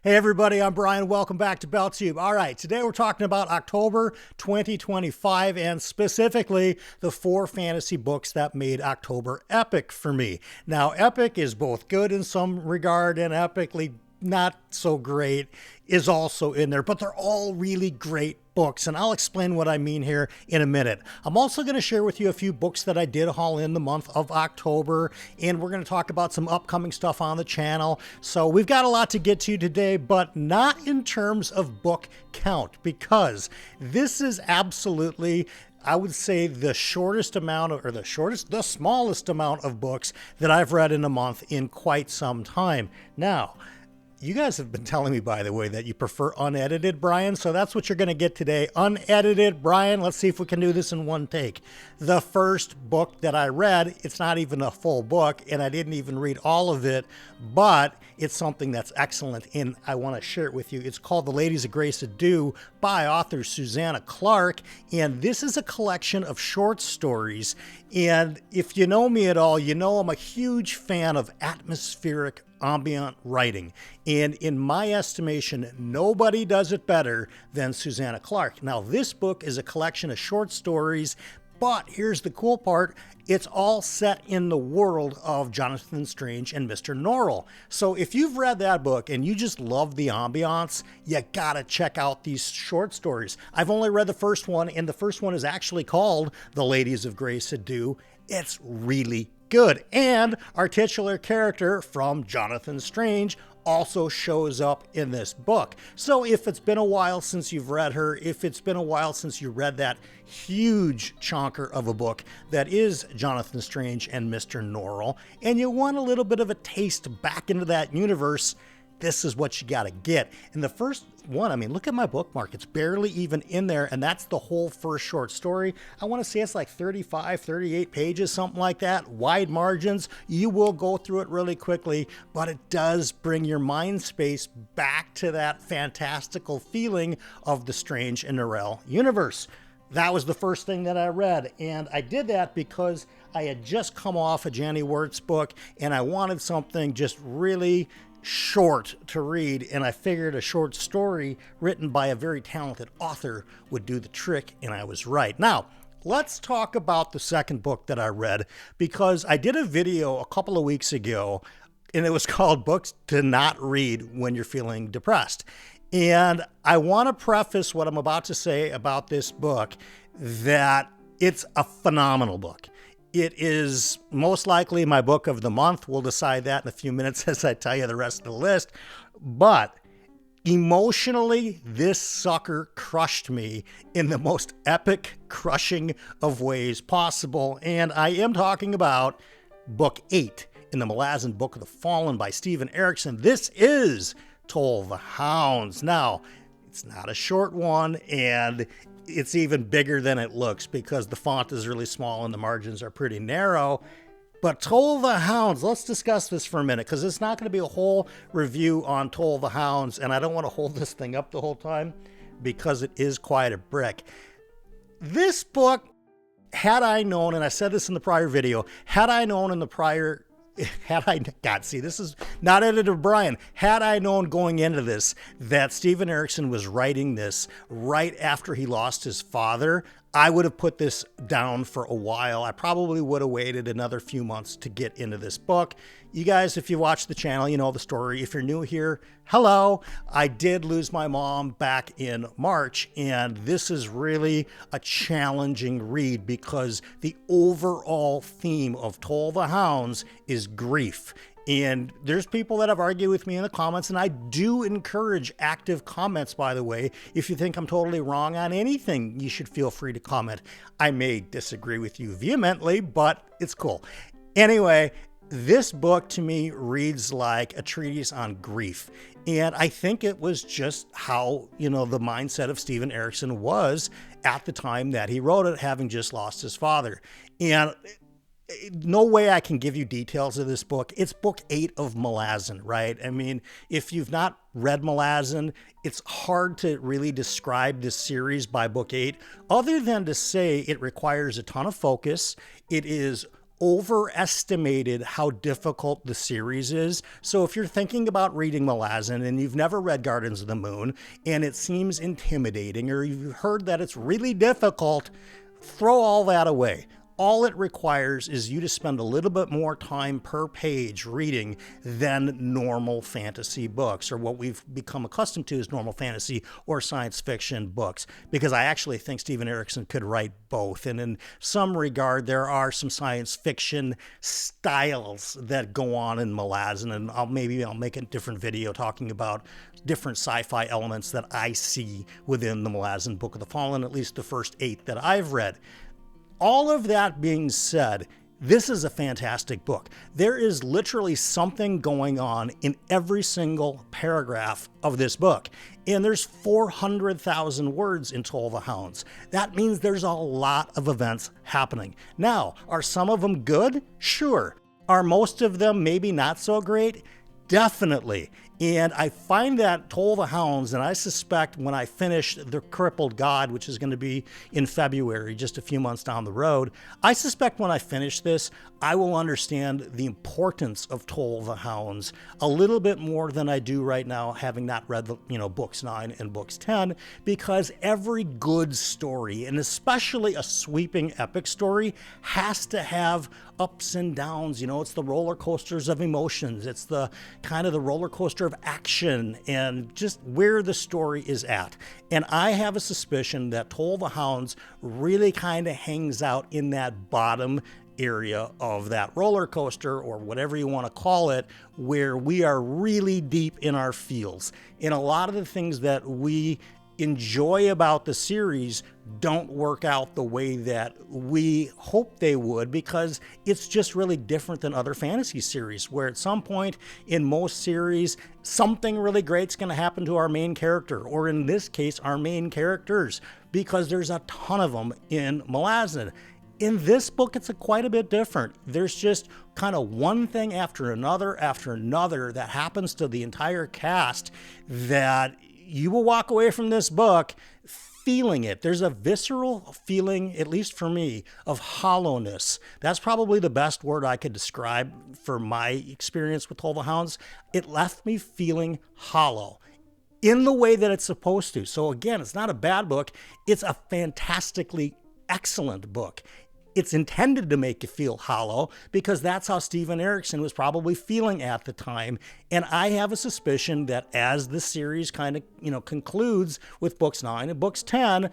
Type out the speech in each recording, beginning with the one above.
Hey everybody, I'm Brian. Welcome back to BellTube. All right, today we're talking about October 2025 and specifically the 4 fantasy books that made October epic for me. Now, epic is both good in some regard and epically not so great is also in there, but they're all really great books, and I'll explain what I mean here in a minute. I'm also going to share with you a few books that I did haul in the month of October, and we're going to talk about some upcoming stuff on the channel. So we've got a lot to get to today, but not in terms of book count, because this is absolutely, I would say, the shortest amount of, the smallest amount of books that I've read in a month in quite some time. Now, you guys have been telling me, by the way, that you prefer unedited Brian, so that's what you're going to get today. Unedited Brian. Let's see if we can do this in one take. The first book that I read, it's not even a full book, and I didn't even read all of it, but it's something that's excellent, and I want to share it with you. It's called The Ladies of Grace Do by author Suzannah Clarke, and this is a collection of short stories, and if you know me at all, you know I'm a huge fan of atmospheric ambient writing, and in my estimation, nobody does it better than Suzannah Clarke. Now, this book is a collection of short stories, but here's the cool part. It's all set in the world of Jonathan Strange and Mr. Norrell. So if you've read that book and you just love the ambiance, you gotta check out these short stories. I've only read the first one, and the first one is actually called The Ladies of Grace Do. It's really good. And our titular character from Jonathan Strange also shows up in this book. So if it's been a while since you've read her, if it's been a while since you read that huge chonker of a book that is Jonathan Strange and Mr. Norrell, and you want a little bit of a taste back into that universe, this is what you got to get. And the first one, I mean, look at my bookmark. It's barely even in there, and that's the whole first short story. I want to say it's like 35, 38 pages, something like that. Wide margins. You will go through it really quickly, but it does bring your mind space back to that fantastical feeling of the Strange and Norrell universe. That was the first thing that I read, and I did that because I had just come off a Jenny Wirtz book, and I wanted something just really short to read, and I figured a short story written by a very talented author would do the trick, and I was right. Now, let's talk about the second book that I read, because I did a video a couple of weeks ago, and it was called Books to Not Read When You're Feeling Depressed. And I want to preface what I'm about to say about this book that it's a phenomenal book. It is most likely my book of the month. We'll decide that in a few minutes as I tell you the rest of the list. But emotionally, this sucker crushed me in the most epic crushing of ways possible. And I am talking about Book 8 in the Malazan Book of the Fallen by Steven Erikson. This is Toll the Hounds. Now, it's not a short one, and it's even bigger than it looks because the font is really small and the margins are pretty narrow. But Toll the Hounds, let's discuss this for a minute, because it's not going to be a whole review on Toll the Hounds, and I don't want to hold this thing up the whole time because it is quite a brick. This book, had I known, and I said this in the prior video, had I known in the prior this is not editor Brian. Had I known going into this that Steven Erikson was writing this right after he lost his father, I would have put this down for a while. I probably would have waited another few months to get into this book. You guys, if you watch the channel, you know the story. If you're new here, hello. I did lose my mom back in March, and this is really a challenging read because the overall theme of Toll the Hounds is grief. And there's people that have argued with me in the comments, and I do encourage active comments, by the way. If you think I'm totally wrong on anything, you should feel free to comment. I may disagree with you vehemently, but it's cool. Anyway, this book to me reads like a treatise on grief. And I think it was just how, the mindset of Steven Erikson was at the time that he wrote it, having just lost his father. And no way I can give you details of this book. It's book 8 of Malazan, right? I mean, if you've not read Malazan, it's hard to really describe this series by book 8, other than to say it requires a ton of focus. It is overestimated how difficult the series is. So if you're thinking about reading Malazan and you've never read Gardens of the Moon and it seems intimidating, or you've heard that it's really difficult, throw all that away. All it requires is you to spend a little bit more time per page reading than normal fantasy books, or what we've become accustomed to as normal fantasy or science fiction books, because I actually think Stephen Erickson could write both. And in some regard, there are some science fiction styles that go on in Malazan, and maybe I'll make a different video talking about different sci-fi elements that I see within the Malazan Book of the Fallen, at least the first 8 that I've read. All of that being said, this is a fantastic book. There is literally something going on in every single paragraph of this book. And there's 400,000 words in Toll the Hounds. That means there's a lot of events happening. Now, are some of them good? Sure. Are most of them maybe not so great? Definitely. And I find that Toll the Hounds, and I suspect when I finish The Crippled God, which is going to be in February, just a few months down the road, I suspect when I finish this, I will understand the importance of Toll the Hounds a little bit more than I do right now, having not read the, books 9 and books 10, because every good story, and especially a sweeping epic story, has to have ups and downs. It's the roller coasters of emotions. It's the kind of the roller coaster of action and just where the story is at. And I have a suspicion that Toll the Hounds really kind of hangs out in that bottom area of that roller coaster, or whatever you want to call it, where we are really deep in our feels. And a lot of the things that we enjoy about the series don't work out the way that we hope they would, because it's just really different than other fantasy series, where at some point in most series, something really great's going to happen to our main character, or in this case, our main characters, because there's a ton of them in Malazan. In this book, it's quite a bit different. There's just kind of one thing after another that happens to the entire cast that you will walk away from this book feeling it. There's a visceral feeling, at least for me, of hollowness. That's probably the best word I could describe for my experience with Toll the Hounds. It left me feeling hollow in the way that it's supposed to. So again, it's not a bad book. It's a fantastically excellent book. It's intended to make you feel hollow, because that's how Stephen Erickson was probably feeling at the time. And I have a suspicion that as the series kind of, concludes with books 9 and books 10,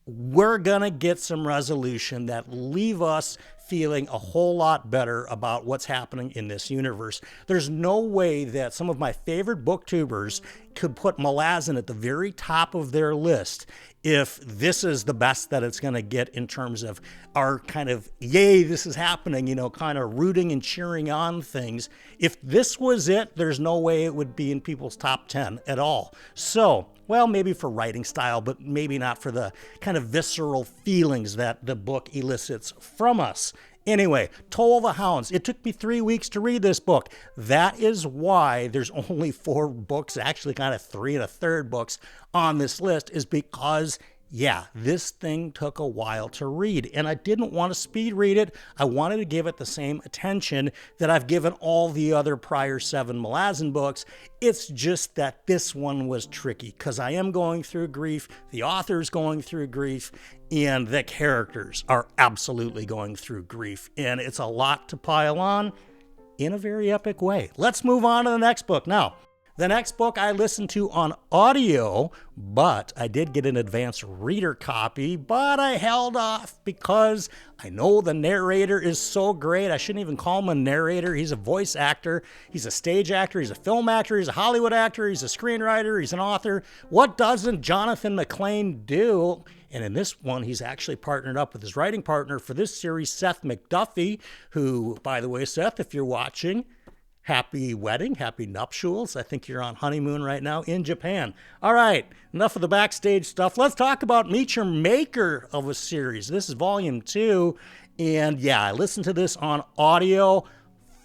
we're going to get some resolution that leave us feeling a whole lot better about what's happening in this universe. There's no way that some of my favorite booktubers could put Malazan at the very top of their list if this is the best that it's going to get in terms of our kind of, yay, this is happening, kind of rooting and cheering on things. If this was it, there's no way it would be in people's top 10 at all. So, well, maybe for writing style, but maybe not for the kind of visceral feelings that the book elicits from us. Anyway, Toll the Hounds. It took me 3 weeks to read this book. That is why there's only 4 books, actually kind of 3 1/3 books on this list, is because, yeah, this thing took a while to read. And I didn't want to speed read it. I wanted to give it the same attention that I've given all the other prior 7 Malazan books. It's just that this one was tricky, because I am going through grief, the author's going through grief, and the characters are absolutely going through grief. And it's a lot to pile on in a very epic way. Let's move on to the next book. Now, the next book I listened to on audio, but I did get an advanced reader copy, but I held off because I know the narrator is so great. I shouldn't even call him a narrator. He's a voice actor. He's a stage actor. He's a film actor. He's a Hollywood actor. He's a screenwriter. He's an author. What doesn't Jonathan McLean do? And in this one, he's actually partnered up with his writing partner for this series, Seth McDuffie, who, by the way, Seth, if you're watching, happy wedding, happy nuptials. I think you're on honeymoon right now in Japan. All right, enough of the backstage stuff. Let's talk about Meet Your Maker of a series. This is volume 2. And yeah, I listened to this on audio.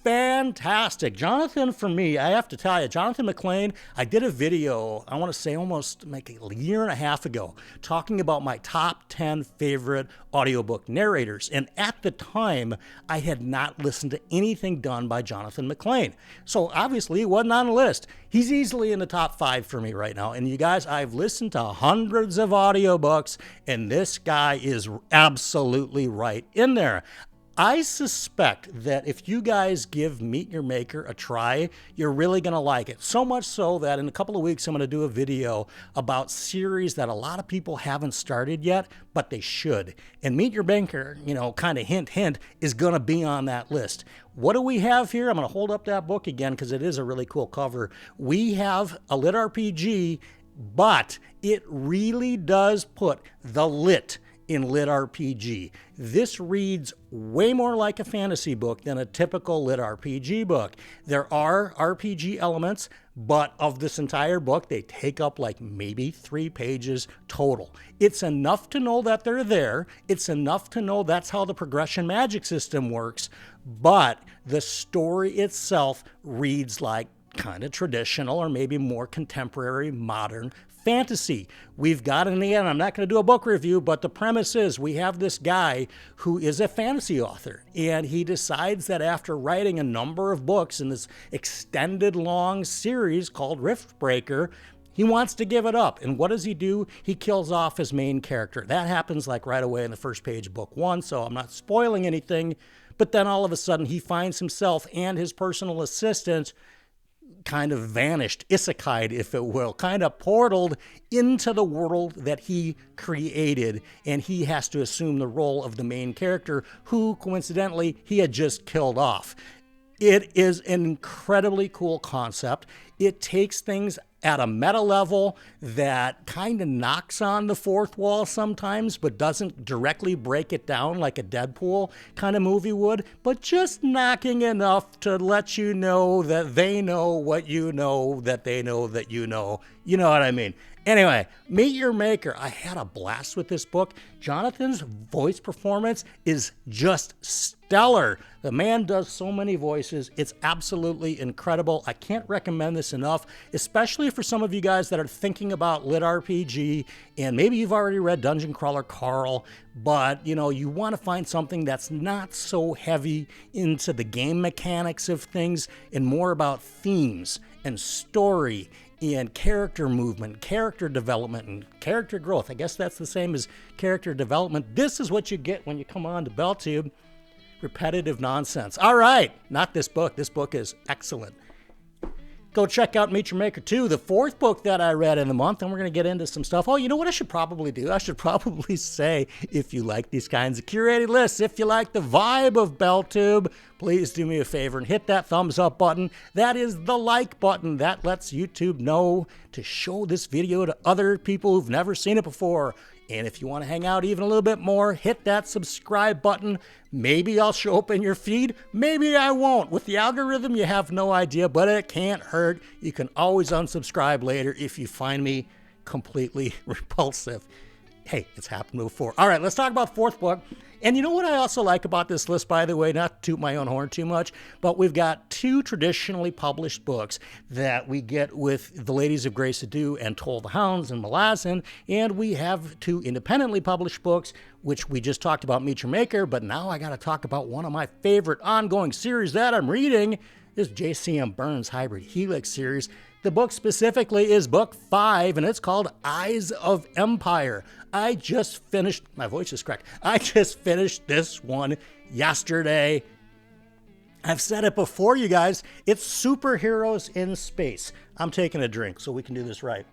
fantastic. Jonathan, for me, I have to tell you, Jonathan McLean, I did a video, I want to say almost like a year and a half ago, talking about my top 10 favorite audiobook narrators. And at the time, I had not listened to anything done by Jonathan McLean. So obviously, he wasn't on the list. He's easily in the top 5 for me right now. And you guys, I've listened to hundreds of audiobooks, and this guy is absolutely right in there. I suspect that if you guys give Meet Your Maker a try, you're really going to like it. So much so that in a couple of weeks, I'm going to do a video about series that a lot of people haven't started yet, but they should. And Meet Your Maker, you know, kind of hint, hint, is going to be on that list. What do we have here? I'm going to hold up that book again because it is a really cool cover. We have a lit RPG, but it really does put the lit in lit RPG. This reads way more like a fantasy book than a typical lit RPG book. There are RPG elements, but of this entire book, they take up like maybe 3 pages total. It's enough to know that they're there. It's enough to know that's how the progression magic system works, but the story itself reads like kind of traditional or maybe more contemporary modern fantasy. We've got, and again, I'm not going to do a book review, but the premise is we have this guy who is a fantasy author, and he decides that after writing a number of books in this extended long series called Riftbreaker, he wants to give it up. And what does he do? He kills off his main character. That happens like right away in the first page of book 1, so I'm not spoiling anything. But then all of a sudden he finds himself and his personal assistant kind of vanished, isekai'd, if it will, kind of portaled into the world that he created, and he has to assume the role of the main character, who, coincidentally, he had just killed off. It is an incredibly cool concept. It takes things at a meta level that kind of knocks on the fourth wall sometimes, but doesn't directly break it down like a Deadpool kind of movie would, but just knocking enough to let you know that they know what you know, that they know that you know. You know what I mean? Anyway, Meet Your Maker. I had a blast with this book. Jonathan's voice performance is just stellar. The man does so many voices. It's absolutely incredible. I can't recommend this enough, especially for some of you guys that are thinking about lit RPG, and maybe you've already read Dungeon Crawler Carl, but you know, you want to find something that's not so heavy into the game mechanics of things and more about themes and story and character movement, character development, and character growth. I guess that's the same as character development. This is what you get when you come on to BellTube. Repetitive nonsense. All right, not this book. This book is excellent. Go check out Meet Your Maker 2, the 4th book that I read in the month, and we're going to get into some stuff. Oh, you know what I should probably do? I should probably say, if you like these kinds of curated lists, if you like the vibe of BellTube, please do me a favor and hit that thumbs up button. That is the like button. That lets YouTube know to show this video to other people who've never seen it before. And if you want to hang out even a little bit more, hit that subscribe button. Maybe I'll show up in your feed. Maybe I won't. With the algorithm, you have no idea, but it can't hurt. You can always unsubscribe later if you find me completely repulsive. Hey, it's happened before. All right, let's talk about the 4th book. And you know what I also like about this list, by the way, not to toot my own horn too much, but we've got 2 traditionally published books that we get with The Ladies of Grace Ado and Toll the Hounds and Malazan, and we have 2 independently published books, which we just talked about, Meet Your Maker, but now I got to talk about one of my favorite ongoing series that I'm reading, this J.C.M. Burns Hybrid Helix series. The book specifically is book 5, and it's called Eyes of Empire. I just finished, my voice is cracked. I just finished this one yesterday. I've said it before, you guys. It's superheroes in space. I'm taking a drink so we can do this right.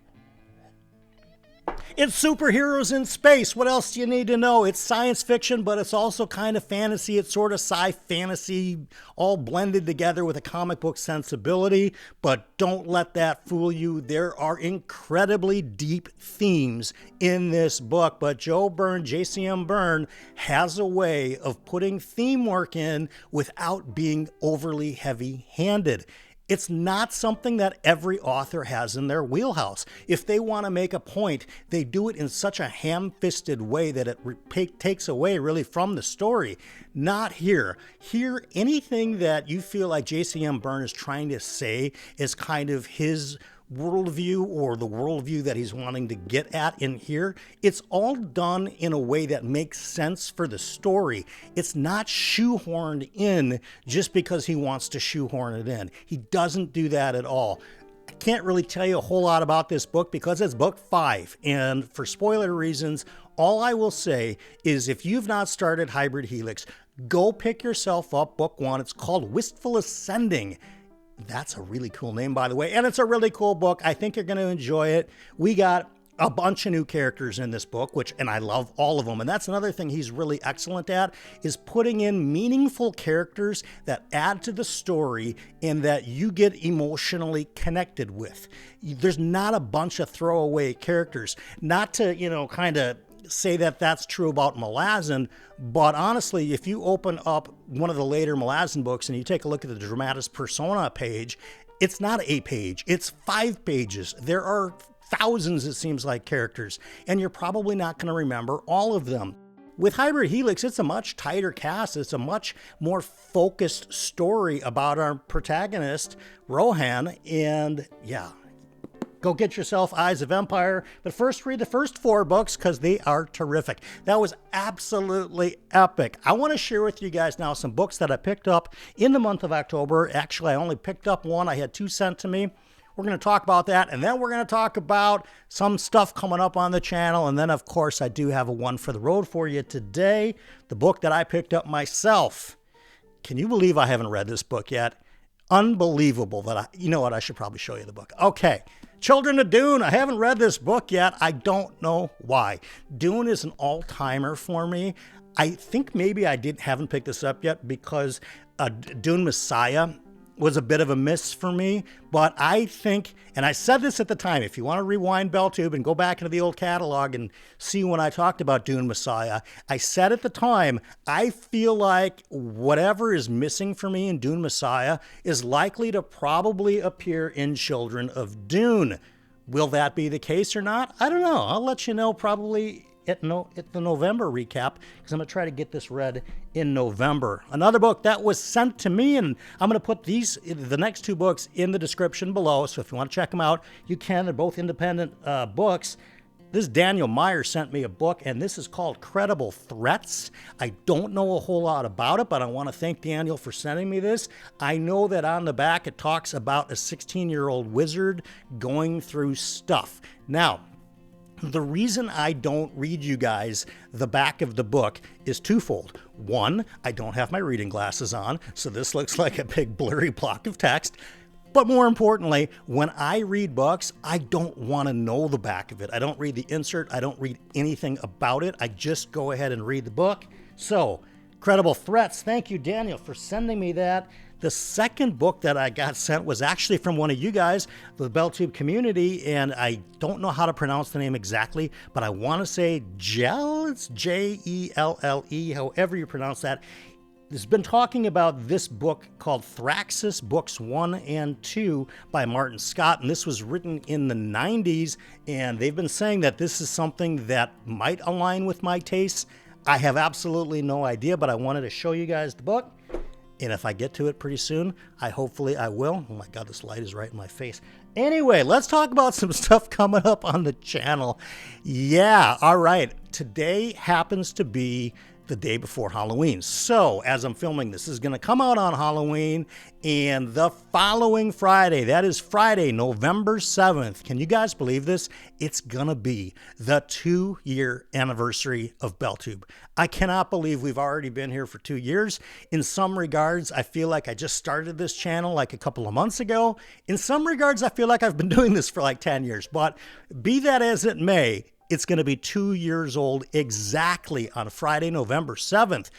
It's superheroes in space. What else do you need to know? It's science fiction, but it's also kind of fantasy. It's sort of sci-fantasy, all blended together with a comic book sensibility. But don't let that fool you. There are incredibly deep themes in this book. But Joe Byrne, JCM Byrne, has a way of putting theme work in without being overly heavy-handed. It's not something that every author has in their wheelhouse. If they want to make a point, they do it in such a ham-fisted way that it takes away really from the story. Not here. Here, anything that you feel like J.C.M. Byrne is trying to say is kind of his worldview or the worldview that he's wanting to get at in here, it's all done in a way that makes sense for the story. It's not shoehorned in just because he wants to shoehorn it in. He doesn't do that at all. I can't really tell you a whole lot about this book because it's book 5, and for spoiler reasons, all I will say is if you've not started Hybrid Helix, go pick yourself up book 1. It's called Wistful Ascending. That's a really cool name, by the way, and it's a really cool book. I think you're going to enjoy it. We got a bunch of new characters in this book, and I love all of them. And that's another thing he's really excellent at, is putting in meaningful characters that add to the story and that you get emotionally connected with. There's not a bunch of throwaway characters. Not to, kind of say that that's true about Malazan, but honestly, if you open up one of the later Malazan books and you take a look at the Dramatis Persona page, it's not a page, it's 5 pages. There are thousands, it seems like, characters, and you're probably not going to remember all of them. With Hybrid Helix, it's a much tighter cast. It's a much more focused story about our protagonist, Rohan, and yeah, go get yourself Eyes of Empire, but first read the first 4 books because they are terrific. That was absolutely epic. I want to share with you guys now some books that I picked up in the month of October. Actually, I only picked up 1. I had 2 sent to me. We're going to talk about that, and then we're going to talk about some stuff coming up on the channel, and then, of course, I do have a one for the road for you today, the book that I picked up myself. Can you believe I haven't read this book yet? Unbelievable that you know what, I should probably show you the book. Okay. Children of Dune. I haven't read this book yet. I don't know why. Dune is an all-timer for me. I think maybe I haven't picked this up yet because Dune Messiah was a bit of a miss for me, but I think, and I said this at the time, if you want to rewind BellTube and go back into the old catalog and see when I talked about Dune Messiah, I said at the time, I feel like whatever is missing for me in Dune Messiah is likely to probably appear in Children of Dune. Will that be the case or not? I don't know. I'll let you know probably at the November recap, because I'm going to try to get this read in November. Another book that was sent to me, and I'm going to put the next 2 books in the description below, so if you want to check them out, you can. They're both independent books. This Daniel Meyer sent me a book, and this is called Credible Threats. I don't know a whole lot about it, but I want to thank Daniel for sending me this. I know that on the back it talks about a 16-year-old wizard going through stuff. Now, the reason I don't read you guys the back of the book is twofold. 1, I don't have my reading glasses on, so this looks like a big blurry block of text. But more importantly, when I read books, I don't want to know the back of it. I don't read the insert. I don't read anything about it. I just go ahead and read the book. So, Credible Threats. Thank you, Daniel, for sending me that. The second book that I got sent was actually from one of you guys, the BellTube community, and I don't know how to pronounce the name exactly, but I want to say Jell, it's Jelle, however you pronounce that. Has been talking about this book called Thraxis, Books 1 and 2 by Martin Scott, and this was written in the 90s, and they've been saying that this is something that might align with my tastes. I have absolutely no idea, but I wanted to show you guys the book. And if I get to it pretty soon, hopefully I will. Oh my God, this light is right in my face. Anyway, let's talk about some stuff coming up on the channel. Yeah, all right. Today happens to be the day before Halloween. So as I'm filming this is going to come out on Halloween, and the following Friday, that is Friday, November 7th. Can you guys believe this? It's going to be the 2-year anniversary of BellTube. I cannot believe we've already been here for 2 years. In some regards, I feel like I just started this channel like a couple of months ago. In some regards, I feel like I've been doing this for like 10 years, but be that as it may, it's going to be 2 years old exactly on Friday, November 7th.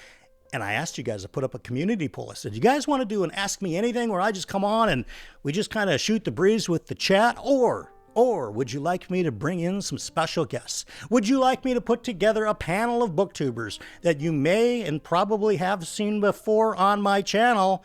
And I asked you guys to put up a community poll. I said, you guys want to do an Ask Me Anything where I just come on and we just kind of shoot the breeze with the chat? Or would you like me to bring in some special guests? Would you like me to put together a panel of booktubers that you may and probably have seen before on my channel?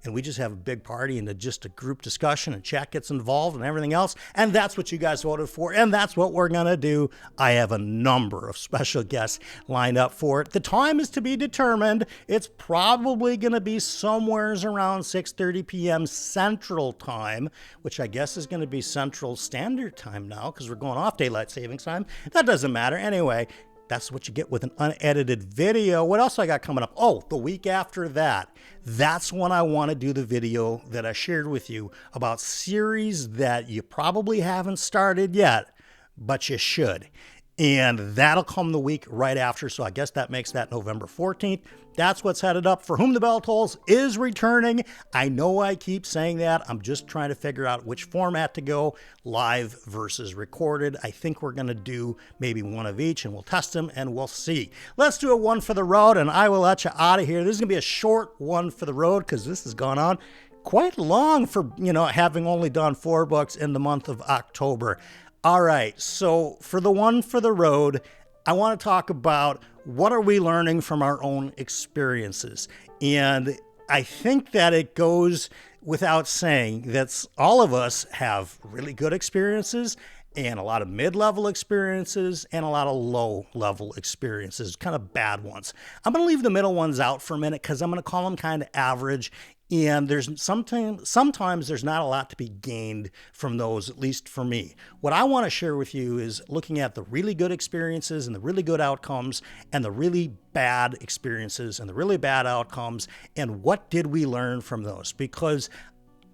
and we just have a big party and just a group discussion and chat gets involved and everything else. And that's what you guys voted for, and that's what we're going to do. I have a number of special guests lined up for it. The time is to be determined. It's probably going to be somewhere around 6:30 p.m. Central Time, which I guess is going to be Central Standard Time now because we're going off Daylight Savings Time. That doesn't matter. Anyway, that's what you get with an unedited video. What else I got coming up? Oh, the week after that, that's when I want to do the video that I shared with you about series that you probably haven't started yet, but you should. And that'll come the week right after, so I guess that makes that November 14th. That's what's headed up. For Whom the Bell Tolls is returning. I know I keep saying that. I'm just trying to figure out which format to go, live versus recorded. I think we're going to do maybe one of each, and we'll test them, and we'll see. Let's do a one for the road, and I will let you out of here. This is going to be a short one for the road because this has gone on quite long for, having only done 4 books in the month of October. All right, so for the one for the road, I want to talk about what are we learning from our own experiences. And I think that it goes without saying that all of us have really good experiences and a lot of mid-level experiences and a lot of low-level experiences, kind of bad ones. I'm going to leave the middle ones out for a minute because I'm going to call them kind of average. And there's sometimes there's not a lot to be gained from those, at least for me. What I want to share with you is looking at the really good experiences and the really good outcomes and the really bad experiences and the really bad outcomes, and what did we learn from those? Because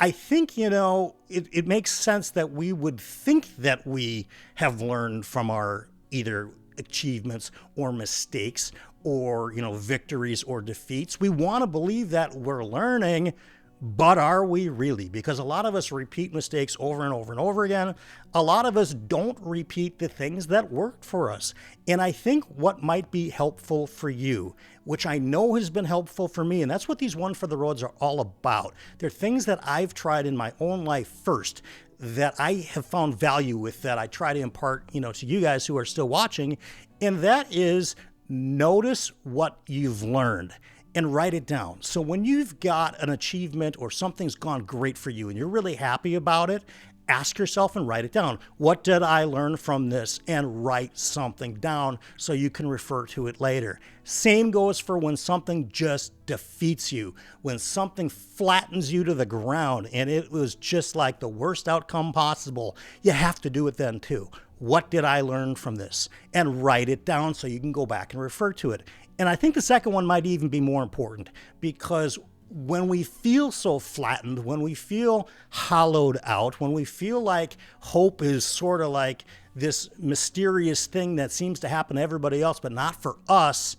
I think, it makes sense that we would think that we have learned from our either achievements or mistakes or, victories or defeats. We want to believe that we're learning, but are we really? Because a lot of us repeat mistakes over and over and over again. A lot of us don't repeat the things that worked for us. And I think what might be helpful for you, which I know has been helpful for me, and that's what these One for the Roads are all about. They're things that I've tried in my own life first that I have found value with, that I try to impart, to you guys who are still watching. And that is, notice what you've learned and write it down. So when you've got an achievement or something's gone great for you and you're really happy about it, ask yourself and write it down. What did I learn from this? And write something down so you can refer to it later. Same goes for when something just defeats you, when something flattens you to the ground and it was just like the worst outcome possible. You have to do it then too. What did I learn from this? And write it down so you can go back and refer to it. And I think the second one might even be more important, because when we feel so flattened, when we feel hollowed out, when we feel like hope is sort of like this mysterious thing that seems to happen to everybody else but not for us,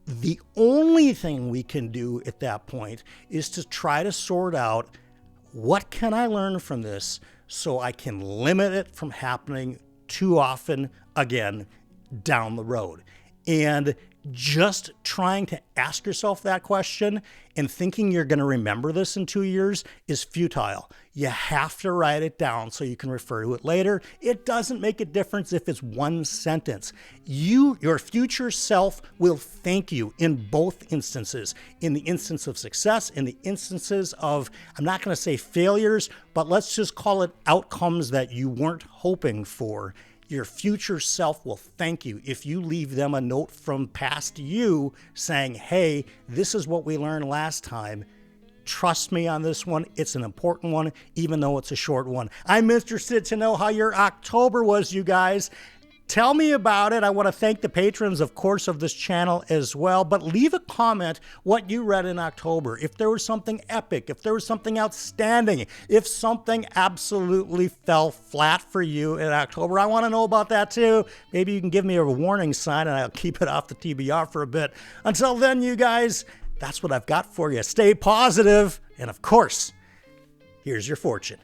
the only thing we can do at that point is to try to sort out, what can I learn from this so I can limit it from happening too often again down the road. And just trying to ask yourself that question and thinking you're going to remember this in 2 years is futile. You have to write it down so you can refer to it later. It doesn't make a difference if it's one sentence. Your future self will thank you in both instances. In the instance of success, in the instances of, I'm not going to say failures, but let's just call it outcomes that you weren't hoping for. Your future self will thank you if you leave them a note from past you saying, hey, this is what we learned last time. Trust me on this one. It's an important one, even though it's a short one. I'm interested to know how your October was, you guys. Tell me about it. I want to thank the patrons, of course, of this channel as well. But leave a comment what you read in October. If there was something epic, if there was something outstanding, if something absolutely fell flat for you in October, I want to know about that too. Maybe you can give me a warning sign and I'll keep it off the TBR for a bit. Until then, you guys, that's what I've got for you. Stay positive. And of course, here's your fortune.